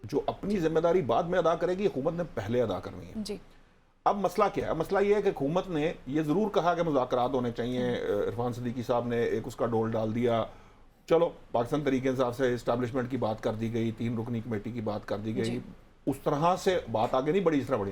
جو اپنی ذمہ داری بعد میں ادا کرے گی, حکومت نے پہلے ادا کرنی ہے. اب مسئلہ کیا ہے؟ مسئلہ یہ ہے کہ حکومت نے یہ ضرور کہا کہ مذاکرات ہونے چاہیے. عرفان صدیقی صاحب نے ایک اس کا ڈول ڈال دیا, چلو پاکستان تحریک انصاف سے اسٹیبلشمنٹ کی بات کر دی گئی, 3 رکنی کمیٹی کی بات کر دی گئی, اس طرح سے بات آگے نہیں بڑھی اس طرح بڑھی,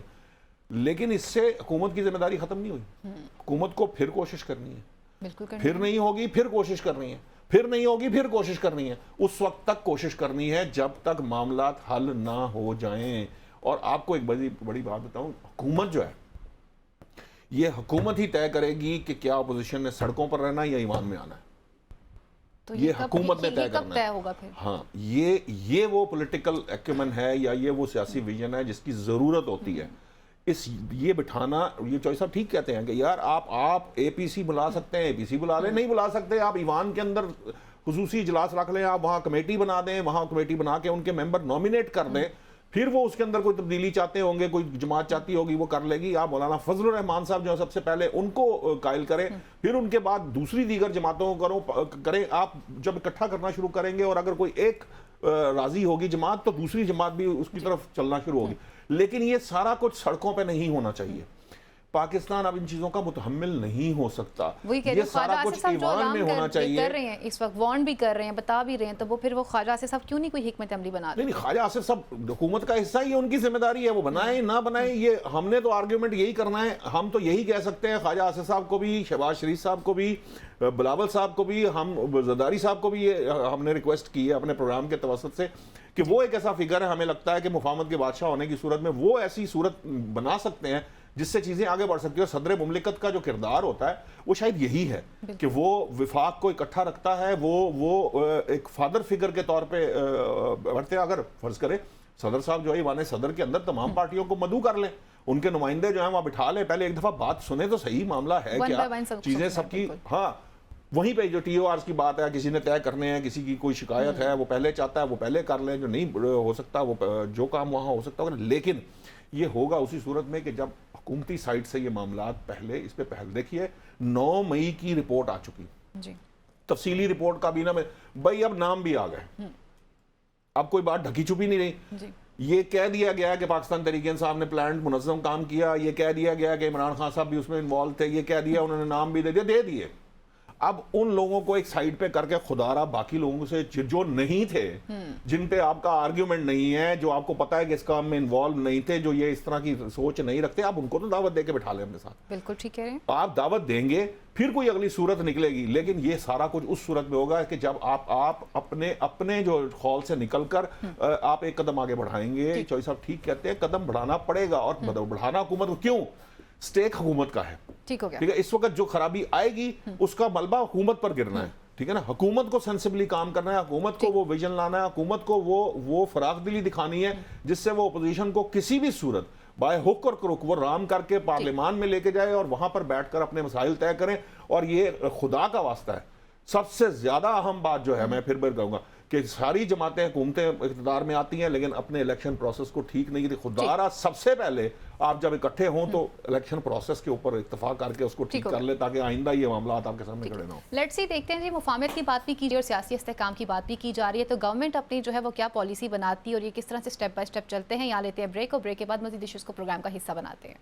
لیکن اس سے حکومت کی ذمہ داری ختم نہیں ہوئی. حکومت کو پھر کوشش کرنی ہے, پھر نہیں ہوگی پھر کوشش کرنی ہے, پھر نہیں ہوگی پھر کوشش کرنی ہے, اس وقت تک کوشش کرنی ہے جب تک معاملات حل نہ ہو جائیں. اور آپ کو ایک بڑی بات بتاؤں, حکومت جو ہے یہ حکومت ہی طے کرے گی کہ کیا اپوزیشن نے سڑکوں پر رہنا ہے یا ایوان میں آنا ہے. یہ حکومت نے طے کرنا ہے. ہاں, یہ وہ پولیٹیکل ایکومن ہے یا یہ وہ سیاسی ویژن ہے جس کی ضرورت ہوتی ہے. یہ بٹھانا, یہ چوہی صاحب ٹھیک کہتے ہیں کہ یار آپ اے پی سی بلا سکتے ہیں, اے پی سی بلا لیں, نہیں بلا سکتے آپ ایوان کے اندر خصوصی اجلاس رکھ لیں, آپ وہاں کمیٹی بنا دیں, وہاں کمیٹی بنا کے ان کے ممبر نومینیٹ کر دیں, پھر وہ اس کے اندر کوئی تبدیلی چاہتے ہوں گے, کوئی جماعت چاہتی ہوگی وہ کر لے گی. آپ مولانا فضل الرحمان صاحب جو سب سے پہلے ان کو قائل کریں, پھر ان کے بعد دوسری دیگر جماعتوں کو کریں. آپ جب اکٹھا کرنا شروع کریں گے اور اگر کوئی ایک راضی ہوگی جماعت تو دوسری جماعت بھی اس کی طرف چلنا شروع ہوگی. لیکن یہ سارا کچھ سڑکوں پہ نہیں ہونا چاہیے. پاکستان اب ان چیزوں کا متحمل نہیں ہو سکتا. یہ سارا کچھ ایوان میں ہونا چاہیے.
کر رہے ہیں اس وقت, وارن بھی کر رہے ہیں, بتا بھی رہے ہیں, تو وہ پھر وہ خواجہ آصف صاحب کیوں نہیں کوئی حکمت عملی بنا رہے؟
نہیں, خواجہ آصف صاحب حکومت کا حصہ ہی ہے, ان کی ذمہ داری ہے, وہ بنائیں نہ بنائیں. یہ ہم نے تو آرگیومنٹ یہی کرنا ہے, ہم تو یہی کہہ سکتے ہیں خواجہ آصف صاحب کو بھی, شہباز شریف صاحب کو بھی, بلاول صاحب کو بھی, ہم زرداری صاحب کو بھی یہ ہم نے ریکویسٹ کی ہے اپنے پروگرام کے توسط سے کہ وہ ایک ایسا فگر ہے, ہمیں لگتا ہے کہ مفاہمت کے بادشاہ ہونے کی صورت میں وہ ایسی صورت بنا سکتے ہیں جس سے چیزیں آگے بڑھ سکتی ہیں. صدر مملکت کا جو کردار ہوتا ہے وہ شاید یہی ہے کہ وہ وفاق کو اکٹھا رکھتا ہے, وہ ایک فادر فگر کے طور پہ بڑھتے ہیں. اگر فرض کرے صدر صاحب جو ہے ایوان صدر کے اندر تمام پارٹیوں کو مدعو کر لیں, ان کے نمائندے جو ہیں وہاں بٹھا لیں, پہلے ایک دفعہ بات سنیں تو صحیح معاملہ ہے کیا, چیزیں سب کی. ہاں, وہیں پہ جو ٹی او آرز کی بات ہے, کسی نے طے کرنے ہیں, کسی کی کوئی شکایت ہے, وہ پہلے چاہتا ہے وہ پہلے کر لیں, جو نہیں ہو سکتا وہ جو کام وہاں ہو سکتا ہوگا. لیکن یہ ہوگا اسی صورت میں کہ جب حکومتی سائٹ سے یہ معاملات پہلے اس پہ پہل. دیکھیے 9 مئی کی رپورٹ آ چکی, تفصیلی رپورٹ کابینہ میں, بھائی اب نام بھی آ گئے, اب کوئی بات ڈھکی چھپی نہیں رہی. یہ کہہ دیا گیا کہ پاکستان تحریک انصاف نے پلانڈ منظم کام کیا, یہ کہہ دیا گیا کہ عمران خان صاحب بھی اس میں انوالو تھے, یہ کہہ دیا, انہوں نے نام بھی دے دیے. اب ان لوگوں کو ایک سائیڈ پہ کر کے خدا را باقی لوگوں سے جو نہیں تھے, جن پہ آپ کا آرگیومنٹ نہیں ہے, جو آپ کو پتا ہے کہ اس کام میں انوالو نہیں تھے, جو یہ اس طرح کی سوچ نہیں رکھتے, آپ ان کو تو دعوت دے کے بٹھا لیں اپنے ساتھ.
بالکل ٹھیک کہہ رہے ہیں
آپ, دعوت دیں گے پھر کوئی اگلی صورت نکلے گی. لیکن یہ سارا کچھ اس صورت میں ہوگا کہ جب آپ اپنے جو خول سے نکل کر آپ ایک قدم آگے بڑھائیں گے. چوہی صاحب ٹھیک کہتے ہیں, قدم بڑھانا پڑے گا, اور بڑھانا حکومت کو کیوں, سٹیک حکومت کا ہے. ٹھیک ہے, اس وقت جو خرابی آئے گی اس کا ملبہ حکومت پر گرنا ہے. ٹھیک ہے نا, حکومت کو سینسبلی کام کرنا ہے, حکومت کو وہ ویژن لانا ہے, حکومت کو وہ فراخ دلی دکھانی ہے جس سے وہ اپوزیشن کو کسی بھی صورت بائے حق اور کروک وہ رام کر کے پارلیمان میں لے کے جائے اور وہاں پر بیٹھ کر اپنے مسائل طے کریں. اور یہ خدا کا واسطہ ہے, سب سے زیادہ اہم بات جو ہے, میں پھر کہوں گا کہ ساری جماعتیں حکومتیں اقتدار میں آتی ہیں لیکن اپنے الیکشن پروسیس کو ٹھیک نہیں کرتی. خدارا سب سے پہلے آپ جب اکٹھے ہوں تو الیکشن پروسیس کے اوپر اتفاق کر کے اس کو ٹھیک کر لیں تاکہ آئندہ یہ معاملات آپ کے سامنے کھڑے نہ ہوں.
لیٹس سی دیکھتے ہیں جی, مفاہمت کی بات بھی کی جائے اور سیاسی استحکام کی بات بھی کی جا رہی ہے, تو گورنمنٹ اپنی جو ہے وہ کیا پالیسی بناتی ہے اور یہ کس طرح سے سٹیپ بائی سٹیپ چلتے ہیں. یہاں لیتے ہیں بریک, اور بریک کے بعد مزید ایشوز کو پروگرام کا حصہ بناتے ہیں.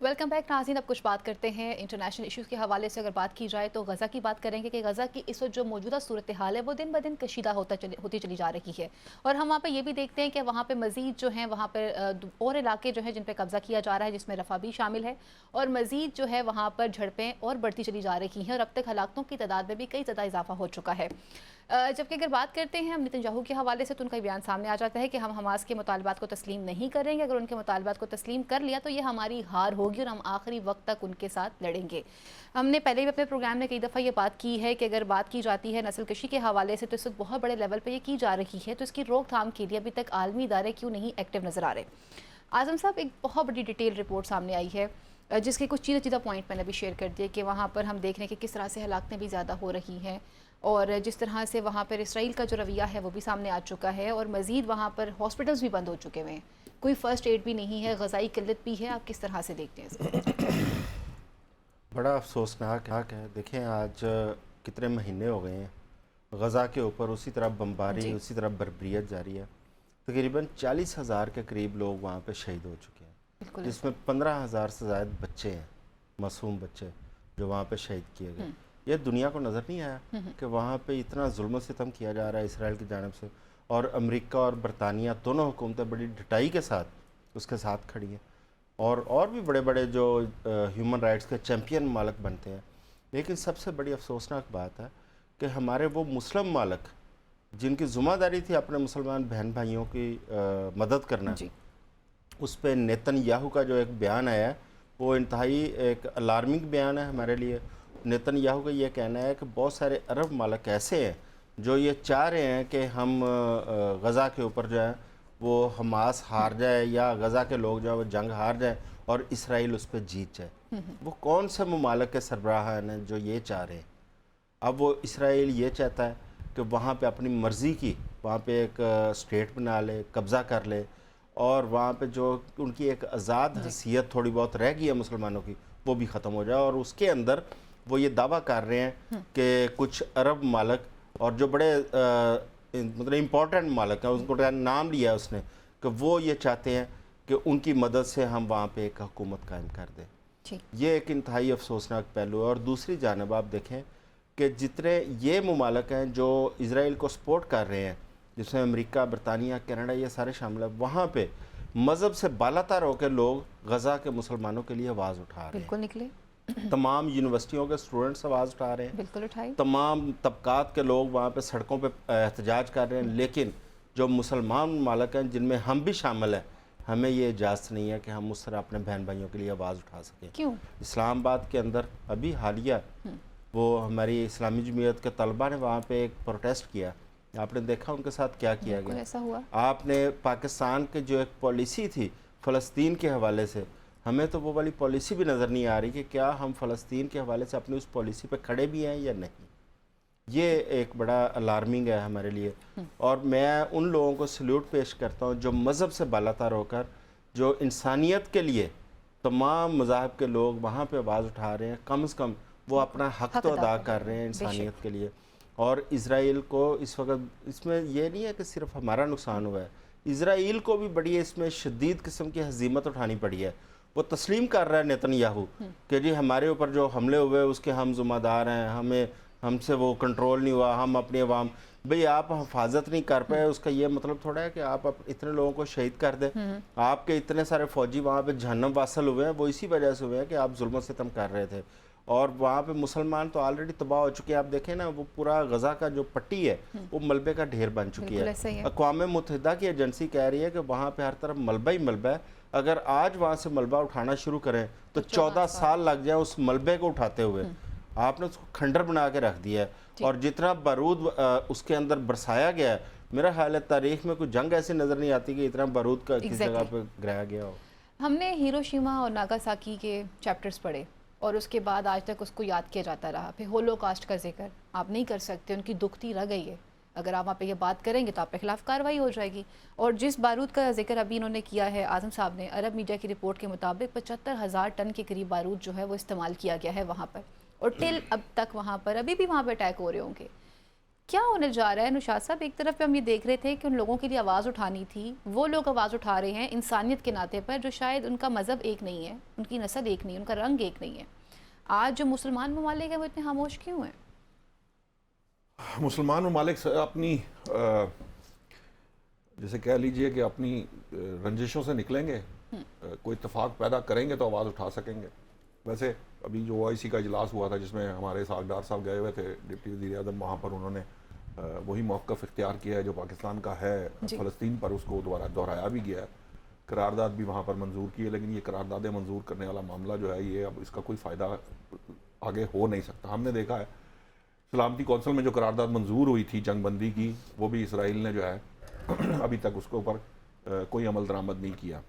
ویلکم بیک ناظرین. اب کچھ بات کرتے ہیں انٹرنیشنل ایشوز کے حوالے سے. اگر بات کی جائے تو غزہ کی بات کریں گے کہ غزہ کی اس وقت جو موجودہ صورتحال ہے وہ دن بدن کشیدہ ہوتی چلی جا رہی ہے, اور ہم وہاں پہ یہ بھی دیکھتے ہیں کہ وہاں پہ مزید جو ہیں وہاں پہ اور علاقے جو ہیں جن پہ قبضہ کیا جا رہا ہے, جس میں رفح بھی شامل ہے, اور مزید جو ہے وہاں پر جھڑپیں اور بڑھتی چلی جا رہی ہیں, اور اب تک ہلاکتوں کی تعداد میں بھی کئی زیادہ اضافہ ہو چکا ہے. جبکہ اگر بات کرتے ہیں ہم نتن یاہو کے حوالے سے تو ان کا بیان سامنے آ جاتا ہے کہ ہم حماس کے مطالبات کو تسلیم نہیں کریں گے. اگر ان کے مطالبات کو تسلیم کر لیا تو یہ ہماری ہار ہوگی اور ہم آخری وقت تک ان کے ساتھ لڑیں گے. ہم نے پہلے بھی اپنے پروگرام میں کئی دفعہ یہ بات کی ہے کہ اگر بات کی جاتی ہے نسل کشی کے حوالے سے تو اس وقت بہت بڑے لیول پہ یہ کی جا رہی ہے, تو اس کی روک تھام کے لیے ابھی تک عالمی ادارے کیوں نہیں ایکٹیو نظر آ رہے. اعظم صاحب, ایک بہت بڑی ڈیٹیل رپورٹ سامنے آئی ہے جس کے کچھ چیزیں پوائنٹ میں نے بھی شیئر کر دیے کہ وہاں پر ہم دیکھ رہے ہیں کہ کس طرح سے ہلاکتیں بھی زیادہ ہو رہی ہیں, اور جس طرح سے وہاں پر اسرائیل کا جو رویہ ہے وہ بھی سامنے آ چکا ہے, اور مزید وہاں پر ہاسپٹلز بھی بند ہو چکے ہوئے ہیں, کوئی فرسٹ ایڈ بھی نہیں ہے, غذائی قلت بھی ہے. آپ کس طرح سے دیکھتے ہیں اس کو؟
بڑا افسوسناک ہے. دیکھیں آج کتنے مہینے ہو گئے ہیں غزہ کے اوپر اسی طرح بمباری, اسی طرح بربریت جاری ہے. تقریباً 40,000 کے قریب لوگ وہاں پہ شہید ہو چکے ہیں, جس میں 15,000 سے زائد بچے ہیں, معصوم بچے جو وہاں پہ شہید کیے گئے. یہ دنیا کو نظر نہیں آیا کہ وہاں پہ اتنا ظلم و ستم کیا جا رہا ہے اسرائیل کی جانب سے, اور امریکہ اور برطانیہ دونوں حکومتیں بڑی ڈٹائی کے ساتھ اس کے ساتھ کھڑی ہیں, اور بھی بڑے بڑے جو ہیومن رائٹس کے چیمپئن ممالک بنتے ہیں. لیکن سب سے بڑی افسوسناک بات ہے کہ ہمارے وہ مسلم ممالک جن کی ذمہ داری تھی اپنے مسلمان بہن بھائیوں کی مدد کرنا, اس پہ نیتن یاہو کا جو ایک بیان آیا ہے وہ انتہائی ایک الارمنگ بیان ہے ہمارے لیے. نیتن یاہو کا یہ کہنا ہے کہ بہت سارے عرب ممالک ایسے ہیں جو یہ چاہ رہے ہیں کہ ہم غزہ کے اوپر جو ہے وہ حماس ہار جائے یا غزہ کے لوگ جو ہے وہ جنگ ہار جائیں اور اسرائیل اس پہ جیت جائے. وہ کون سے ممالک کے سربراہان ہیں جو یہ چاہ رہے ہیں؟ اب وہ اسرائیل یہ چاہتا ہے کہ وہاں پہ اپنی مرضی کی وہاں پہ ایک اسٹیٹ بنا لے, قبضہ کر لے, اور وہاں پہ جو ان کی ایک آزاد حیثیت تھوڑی بہت رہ گئی ہے مسلمانوں کی وہ بھی ختم ہو جائے. اور اس کے اندر وہ یہ دعویٰ کر رہے ہیں کہ کچھ عرب ممالک اور جو بڑے مطلب امپورٹنٹ ممالک ہیں, اس کو نام لیا ہے اس نے, کہ وہ یہ چاہتے ہیں کہ ان کی مدد سے ہم وہاں پہ ایک حکومت قائم کر دیں. یہ ایک انتہائی افسوسناک پہلو ہے. اور دوسری جانب آپ دیکھیں کہ جتنے یہ ممالک ہیں جو اسرائیل کو سپورٹ کر رہے ہیں, جس میں امریکہ, برطانیہ, کینیڈا یہ سارے شامل ہیں, وہاں پہ مذہب سے بالاتر ہو کے لوگ غزہ کے مسلمانوں کے لیے آواز اٹھا رہے ہیں.
بالکل نکلے.
تمام یونیورسٹیوں کے سٹوڈنٹس آواز اٹھا رہے ہیں,
بالکل اٹھائی.
تمام طبقات کے لوگ وہاں پہ سڑکوں پہ احتجاج کر رہے ہیں. لیکن جو مسلمان ممالک ہیں جن میں ہم بھی شامل ہیں, ہمیں یہ اجازت نہیں ہے کہ ہم اس طرح اپنے بہن بھائیوں کے لیے آواز اٹھا سکیں.
کیوں؟
اسلام آباد کے اندر ابھی حالیہ وہ ہماری اسلامی جمعیت کے طلبہ نے وہاں پہ ایک پروٹیسٹ کیا, آپ نے دیکھا ان کے ساتھ کیا کیا گیا.
ایسا ہوا. آپ
نے پاکستان کے جو ایک پالیسی تھی فلسطین کے حوالے سے, ہمیں تو وہ والی پالیسی بھی نظر نہیں آ رہی کہ کیا ہم فلسطین کے حوالے سے اپنی اس پالیسی پہ کھڑے بھی ہیں یا نہیں. یہ ایک بڑا الارمنگ ہے ہمارے لیے. اور میں ان لوگوں کو سلیوٹ پیش کرتا ہوں جو مذہب سے بالاتر ہو کر جو انسانیت کے لیے تمام مذاہب کے لوگ وہاں پہ آواز اٹھا رہے ہیں. کم از کم وہ اپنا حق تو ادا کر رہے ہیں انسانیت کے لیے. اور اسرائیل کو اس وقت اس میں یہ نہیں ہے کہ صرف ہمارا نقصان ہوا ہے, اسرائیل کو بھی بڑی اس میں شدید قسم کی ہزیمت اٹھانی پڑی ہے. وہ تسلیم کر رہا ہے نیتن یاہو کہ جی ہمارے اوپر جو حملے ہوئے اس کے ہم ذمہ دار ہیں, ہم سے وہ کنٹرول نہیں ہوا, ہم اپنی عوام, بھئی آپ حفاظت نہیں کر پائے, اس کا یہ مطلب تھوڑا ہے کہ آپ اتنے لوگوں کو شہید کر دیں. آپ کے اتنے سارے فوجی وہاں پہ جہنم واصل ہوئے ہیں, وہ اسی وجہ سے ہوئے ہیں کہ آپ ظلم و ستم کر رہے تھے. اور وہاں پہ مسلمان تو آلریڈی تباہ ہو چکے ہیں. آپ دیکھیں نا, وہ پورا غزہ کا جو پٹی ہے وہ ملبے کا ڈھیر بن چکی ہے. اقوام متحدہ کی ایجنسی کہہ رہی ہے کہ وہاں پہ ہر طرف ملبہ ہی ملبہ ہے. اگر آج وہاں سے ملبہ اٹھانا شروع کریں تو 14 سال لگ جائیں اس ملبے کو اٹھاتے ہوئے. آپ نے اس کو کھنڈر بنا کے رکھ دیا ہے, اور جتنا بارود اس کے اندر برسایا گیا ہے میرا خیال ہے تاریخ میں کوئی جنگ ایسی نظر نہیں آتی کہ اتنا بارود کا کس جگہ پہ گرایا گیا ہو.
ہم نے ہیروشیما اور ناگاساکی کے چیپٹرز پڑھے اور اس کے بعد آج تک اس کو یاد کیا جاتا رہا. پھر ہولوکاسٹ کا ذکر آپ نہیں کر سکتے, ان کی دکھتی رہ گئی ہے. اگر آپ وہاں پہ یہ بات کریں گے تو آپ کے خلاف کارروائی ہو جائے گی. اور جس بارود کا ذکر ابھی انہوں نے کیا ہے اعظم صاحب نے, عرب میڈیا کی رپورٹ کے مطابق 75,000 ٹن کے قریب بارود جو ہے وہ استعمال کیا گیا ہے وہاں پر, اور ٹل اب تک وہاں پر ابھی بھی وہاں پہ اٹیک ہو رہے ہوں گے. کیا ہونے جا رہا ہے نشاط صاحب؟ ایک طرف پہ ہم یہ دیکھ رہے تھے کہ ان لوگوں کے لیے آواز اٹھانی تھی, وہ لوگ آواز اٹھا رہے ہیں انسانیت کے ناطے پر, جو شاید ان کا مذہب ایک نہیں ہے, ان کی نسل ایک نہیں ہے, ان کا رنگ ایک نہیں ہے. آج جو مسلمان ممالک ہیں وہ اتنے خاموش کیوں ہیں؟
مسلمان ممالک اپنی جیسے کہہ لیجئے کہ اپنی رنجشوں سے نکلیں گے, کوئی اتفاق پیدا کریں گے تو آواز اٹھا سکیں گے. ویسے ابھی جو OIC کا اجلاس ہوا تھا جس میں ہمارے ساکھ صاحب گئے ہوئے تھے, ڈپٹی وزیر اعظم, وہاں پر انہوں نے وہی موقف اختیار کیا ہے جو پاکستان کا ہے فلسطین پر, اس کو دوبارہ دہرایا بھی گیا ہے. قرارداد بھی وہاں پر منظور کی ہے, لیکن یہ قراردادیں منظور کرنے والا معاملہ جو ہے یہ اب اس کا کوئی فائدہ آگے ہو نہیں سکتا. ہم نے دیکھا ہے سلامتی کونسل میں جو قرارداد منظور ہوئی تھی جنگ بندی کی, وہ بھی اسرائیل نے جو ہے ابھی تک اس کے اوپر کوئی عمل درآمد نہیں کیا.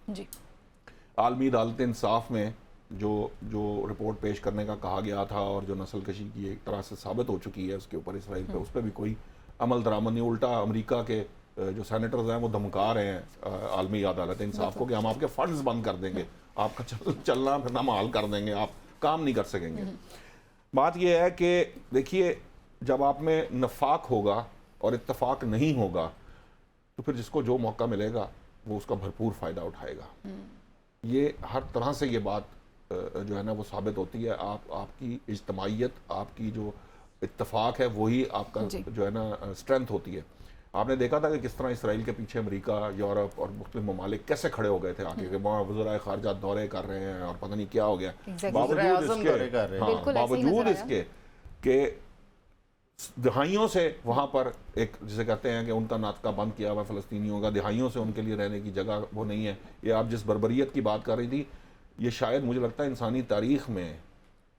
عالمی عدالت انصاف میں جو رپورٹ پیش کرنے کا کہا گیا تھا اور جو نسل کشی کی ایک طرح سے ثابت ہو چکی ہے اس کے اوپر اسرائیل پہ, اس پہ بھی کوئی عمل درآمد نہیں. الٹا امریکہ کے جو سینیٹرز ہیں وہ دھمکا رہے ہیں عالمی عدالت انصاف کو کہ ہم آپ کے فنڈز بند کر دیں گے, آپ کا چلنا پھرنا محال کر دیں گے, آپ کام نہیں کر سکیں گے. بات یہ ہے کہ دیکھیے جب آپ میں نفاق ہوگا اور اتفاق نہیں ہوگا تو پھر جس کو جو موقع ملے گا وہ اس کا بھرپور فائدہ اٹھائے گا. یہ ہر طرح سے یہ بات جو ہے نا وہ ثابت ہوتی ہے. آپ کی اجتماعیت, آپ کی جو اتفاق ہے وہی آپ کا جو ہے نا اسٹرینتھ ہوتی ہے. آپ نے دیکھا تھا کہ کس طرح اسرائیل کے پیچھے امریکہ, یورپ اور مختلف ممالک کیسے کھڑے ہو گئے تھے آگے کہ وہاں وزرائے خارجہ دورے کر رہے ہیں اور پتہ نہیں کیا ہو گیا. باوجود اس کے کہ دہائیوں سے وہاں پر ایک جسے کہتے ہیں کہ ان کا ناطقہ بند کیا ہوا فلسطینیوں کا, دہائیوں سے ان کے لیے رہنے کی جگہ وہ نہیں ہے. یہ آپ جس بربریت کی بات کر رہی تھی, یہ شاید مجھے لگتا ہے انسانی تاریخ میں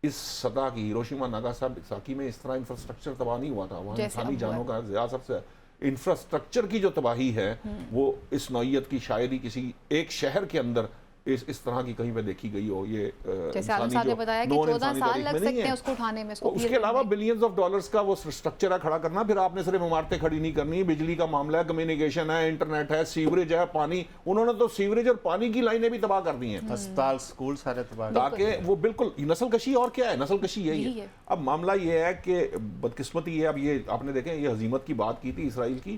اس سطح کی ہیروشیما ناگاساکی میں اس طرح انفراسٹرکچر تباہ نہیں ہوا تھا. وہاں انسانی جانوں کا زیادہ سب سے انفراسٹرکچر کی جو تباہی ہے وہ اس نوعیت کی شاید ہی کسی ایک شہر کے اندر اس طرح کی کہیں پہ دیکھی گئی ہو. یہ
جیسے عالم صاحب نے بتایا کہ 14 سال لگ سکتے ہیں اس کو اٹھانے میں.
اس کے علاوہ بلینز آف ڈالرز کا وہ سٹرکچر ہے کھڑا کرنا. پھر آپ نے صرف عمارتیں کھڑی نہیں کرنی, بجلی کا معاملہ ہے, کمیونیکیشن ہے, انٹرنیٹ ہے, سیوریج ہے, پانی. انہوں نے تو سیوریج اور پانی کی لائنیں بھی تباہ کر دی ہیں,
ہسپتال سکول سارے تباہ,
تاکہ وہ بالکل نسل کشی. اور کیا ہے نسل کشی یہی ہے. اب معاملہ یہ ہے کہ بدقسمتی ہے. اب یہ آپ نے دیکھیں یہ ہزیمت کی بات کی تھی اسرائیل کی.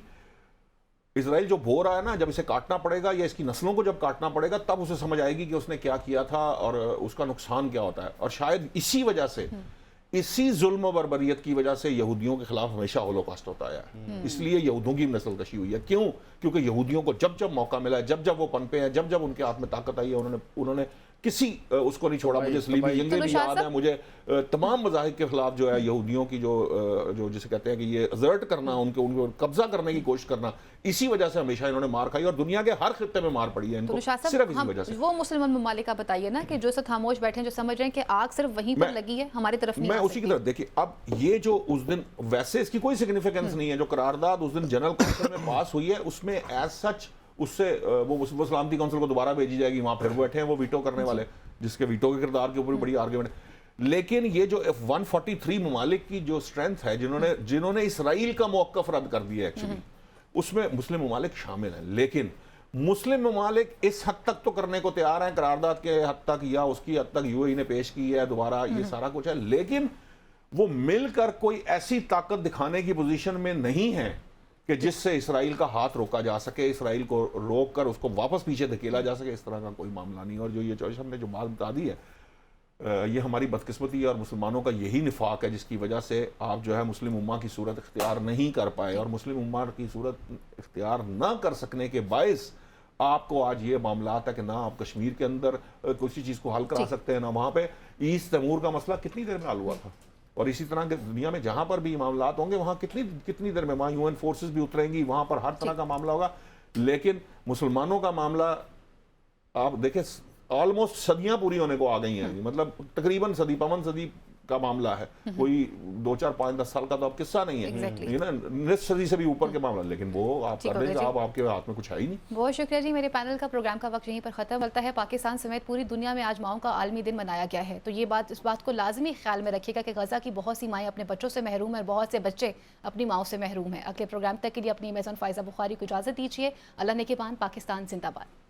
اسرائیل جو بو رہا ہے نا, جب اسے کاٹنا پڑے گا یا اس کی نسلوں کو جب کاٹنا پڑے گا تب اسے سمجھ آئے گی کہ اس نے کیا کیا تھا اور اس کا نقصان کیا ہوتا ہے. اور شاید اسی وجہ سے, اسی ظلم و بربریت کی وجہ سے یہودیوں کے خلاف ہمیشہ ہولوکاسٹ ہوتا آیا ہے. اس لیے یہودوں کی نسل کشی ہوئی ہے. کیوں؟ کیونکہ یہودیوں کو جب جب موقع ملا ہے, جب جب وہ پنپے ہیں, جب جب ان کے ہاتھ میں طاقت آئی ہے, انہوں نے کسی اس کو نہیں چھوڑا. مجھے سلیمی ینگے بھی یاد ہے, مجھے تمام مذاہب کے خلاف جو ہے یہودیوں کی جو جسے کہتے ہیں کہ یہ ازرٹ کرنا, ان کو قبضہ کرنے کی کوشش کرنا, اسی وجہ سے ہمیشہ انہوں نے مار کھائی اور دنیا کے ہر خطے میں مار پڑی ہے ان کو صرف اسی وجہ سے.
وہ مسلمان ممالک کا بتائیے نا کہ جو سب خاموش بیٹھے ہیں, جو سمجھ رہے ہیں کہ آگ صرف وہیں پر لگی ہے, ہماری طرف نہیں.
میں اسی کی طرف دیکھیے, اب یہ جو اس دن ویسے اس کی کوئی سگنیفیکنس نہیں ہے, جو قرارداد اس دن جنرل کونسل میں پاس ہوئی ہے اس میں ایز سچ اس سے وہ سلامتی کونسل کو دوبارہ بھیجی جائے گی, وہاں پھر وہ بیٹھے ہیں وہ ویٹو کرنے والے, جس کے ویٹو کے کردار کے اوپر بڑی آرگیومنٹ. لیکن یہ جو 143 ممالک کی جو اسٹرینتھ ہے جنہوں نے اسرائیل کا موقف رد کر دیا ایکچولی, اس میں مسلم ممالک شامل ہیں. لیکن مسلم ممالک اس حد تک تو کرنے کو تیار ہیں, قرارداد کے حد تک یا اس کی حد تک UAE نے پیش کی ہے دوبارہ, یہ سارا کچھ ہے, لیکن وہ مل کر کوئی ایسی طاقت دکھانے کی پوزیشن میں نہیں ہے کہ جس سے اسرائیل کا ہاتھ روکا جا سکے, اسرائیل کو روک کر اس کو واپس پیچھے دھکیلا جا سکے. اس طرح کا کوئی معاملہ نہیں. اور جو یہ چوائس ہم نے جو بات بتا دی ہے, یہ ہماری بدقسمتی ہے اور مسلمانوں کا یہی نفاق ہے جس کی وجہ سے آپ جو ہے مسلم امہ کی صورت اختیار نہیں کر پائے. اور مسلم امہ کی صورت اختیار نہ کر سکنے کے باعث آپ کو آج یہ معاملات ہے کہ نہ آپ کشمیر کے اندر کسی چیز کو حل کرا سکتے ہیں, نہ وہاں پہ ایسٹ تیمور کا مسئلہ کتنی دیر میں حل ہوا تھا. اور اسی طرح کے دنیا میں جہاں پر بھی معاملات ہوں گے وہاں کتنی دیر میں وہاں UN فورسز بھی اتریں گی, وہاں پر ہر طرح کا معاملہ ہوگا. لیکن مسلمانوں کا معاملہ آپ دیکھیں آلموسٹ صدیاں پوری ہونے کو آ گئی ہیں, مطلب تقریباً صدی پون صدی کا معاملہ ہے، کوئی 2 4 5 10 سال کا تو اب قصہ نہیں ہے، یہ نا نصف صدی سے بھی اوپر کے معاملہ، لیکن وہ آپ کر رہے ہیں، آپ کے ہاتھ میں کچھ ہے ہی نہیں۔
بہت شکریہ جی، میرے پینل کا پروگرام کا وقت یہیں پر ختم ہوتا ہے۔ پاکستان سمیت پوری دنیا میں آج ماؤں کا عالمی دن منایا گیا ہے، تو یہ اس بات کو لازمی خیال میں رکھیے گا کہ غزہ کی بہت سی مائیں اپنے بچوں سے محروم ہیں اور بہت سے بچے اپنی ماؤں سے محروم ہیں۔ اگلے پروگرام تک کے لیے اپنی میزبان فائزہ بخاری کو اجازت دیجیے۔ اللہ نگہبان، پاکستان زندہ باد۔